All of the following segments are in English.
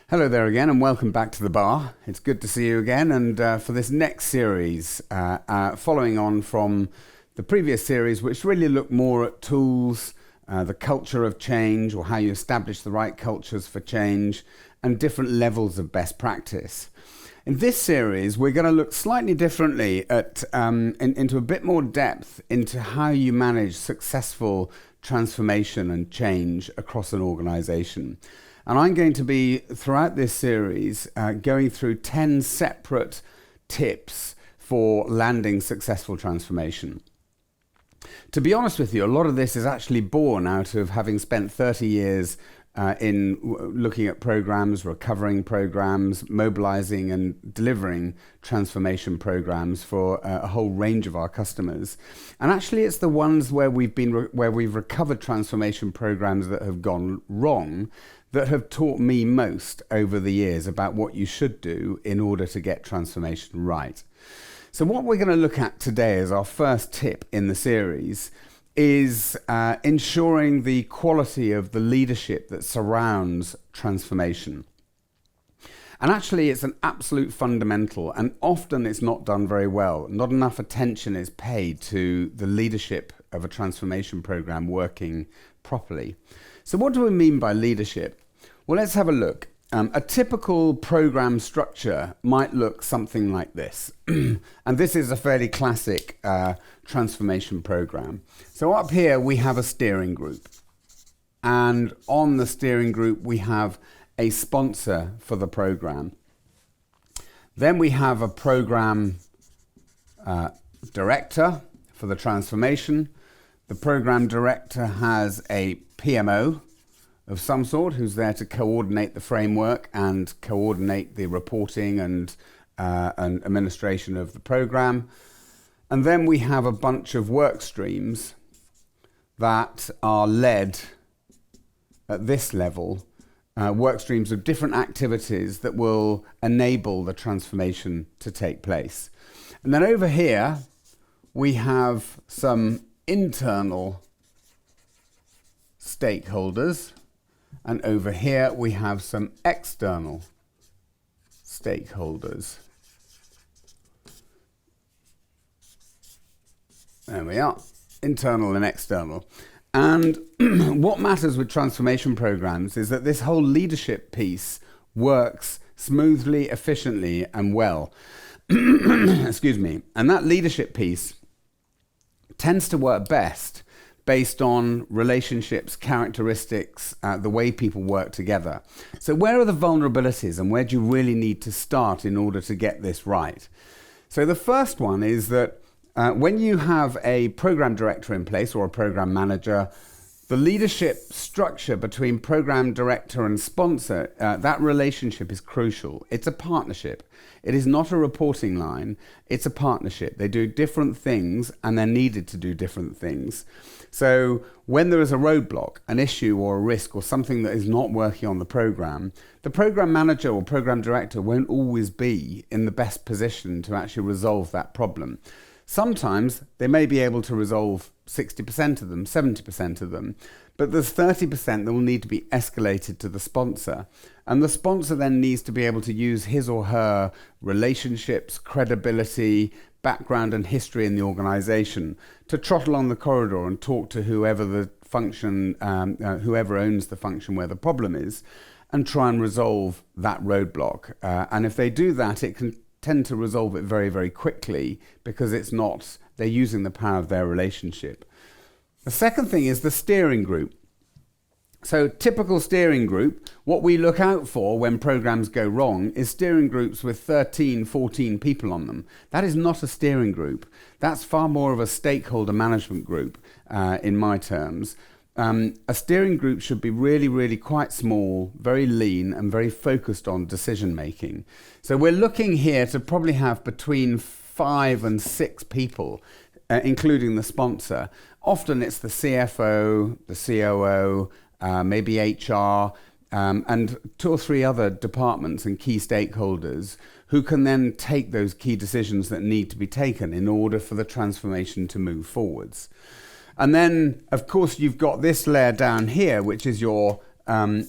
Hello there again, and welcome back to the bar. It's good to see you again, and for this next series, following on from the previous series, which really looked more at tools, the culture of change, or how you establish the right cultures for change, and different levels of best practice. In this series, we're going to look slightly differently at into a bit more depth into how you manage successful transformation and change across an organization. And I'm going to be, throughout this series, going through 10 separate tips for landing successful transformation. To be honest with you, a lot of this is actually born out of having spent 30 years in looking at programs, recovering programs, mobilizing and delivering transformation programs for a whole range of our customers. And actually, it's the ones where we've recovered transformation programs that have gone wrong that have taught me most over the years about what you should do in order to get transformation right. So what we're going to look at today as our first tip in the series is ensuring the quality of the leadership that surrounds transformation. And actually, it's an absolute fundamental, and often it's not done very well. Not enough attention is paid to the leadership of a transformation program working properly. So what do we mean by leadership? Well, let's have a look. A typical program structure might look something like this. And this is a fairly classic transformation program. So up here, we have a steering group. And on the steering group, we have a sponsor for the program. Then we have a program director for the transformation. The program director has a PMO of some sort who's there to coordinate the framework and coordinate the reporting and administration of the program. And then we have a bunch of work streams that are led at this level, work streams of different activities that will enable the transformation to take place. And then over here, we have some internal stakeholders. And over here, we have some external stakeholders. There we are, internal and external. And what matters with transformation programs is that this whole leadership piece works smoothly, efficiently, and well. Excuse me. And that leadership piece tends to work best based on relationships, characteristics, the way people work together. So where are the vulnerabilities and where do you really need to start in order to get this right? So the first one is that when you have a program director in place or a program manager, the leadership structure between program director and sponsor, that relationship is crucial. It's a partnership. It is not a reporting line. It's a partnership. They do different things and they're needed to do different things. So when there is a roadblock, an issue or a risk or something that is not working on the program manager or program director won't always be in the best position to actually resolve that problem. Sometimes they may be able to resolve 60% of them, 70% of them, but there's 30% that will need to be escalated to the sponsor. And the sponsor then needs to be able to use his or her relationships, credibility, background and history in the organization to trot along the corridor and talk to whoever the function, whoever owns the function where the problem is, and try and resolve that roadblock. And if they do that, it can tend to resolve it very, very quickly because they're using the power of their relationship. The second thing is the steering group. So typical steering group, what we look out for when programs go wrong is steering groups with 13, 14 people on them. That is not a steering group. That's far more of a stakeholder management group in my terms. A steering group should be really, really quite small, very lean and very focused on decision making. So we're looking here to probably have between 5 and 6 people, including the sponsor. Often it's the CFO, the COO, maybe HR, and 2 or 3 other departments and key stakeholders who can then take those key decisions that need to be taken in order for the transformation to move forwards. And then, of course, you've got this layer down here, which is your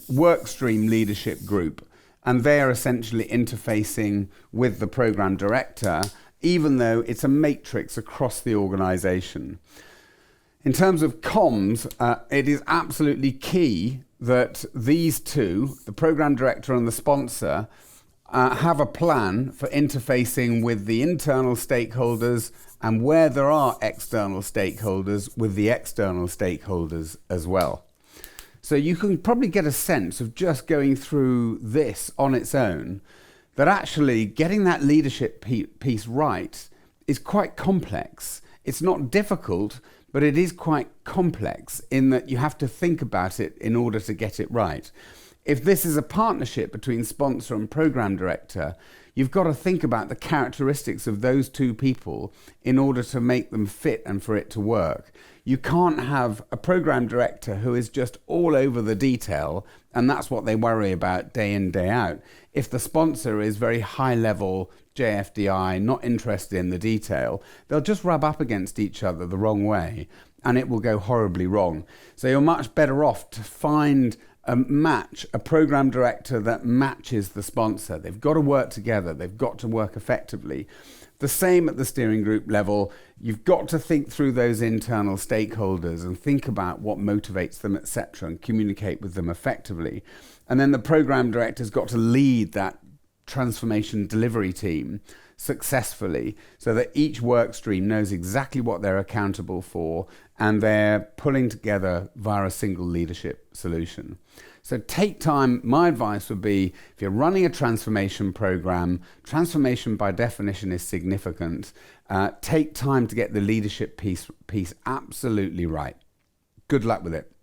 work stream leadership group. and they're essentially interfacing with the program director, even though it's a matrix across the organization. In terms of comms, it is absolutely key that these two, the program director and the sponsor, have a plan for interfacing with the internal stakeholders, and where there are external stakeholders, with the external stakeholders as well. So you can probably get a sense of just going through this on its own, that actually getting that leadership piece right is quite complex. It's not difficult, but it is quite complex in that you have to think about it in order to get it right. If this is a partnership between sponsor and program director, you've got to think about the characteristics of those two people in order to make them fit and for it to work. You can't have a program director who is just all over the detail, and that's what they worry about day in, day out. If the sponsor is very high level JFDI, not interested in the detail, they'll just rub up against each other the wrong way, and it will go horribly wrong. So you're much better off to find a program director that matches the sponsor. They've got to work together. They've got to work effectively. The same at the steering group level. You've got to think through those internal stakeholders and think about what motivates them, etc., and communicate with them effectively. And then the program director's got to lead that transformation delivery team successfully so that each work stream knows exactly what they're accountable for and they're pulling together via a single leadership solution. So take time. My advice would be, if you're running a transformation program, transformation by definition is significant. Take time to get the leadership piece absolutely right. Good luck with it.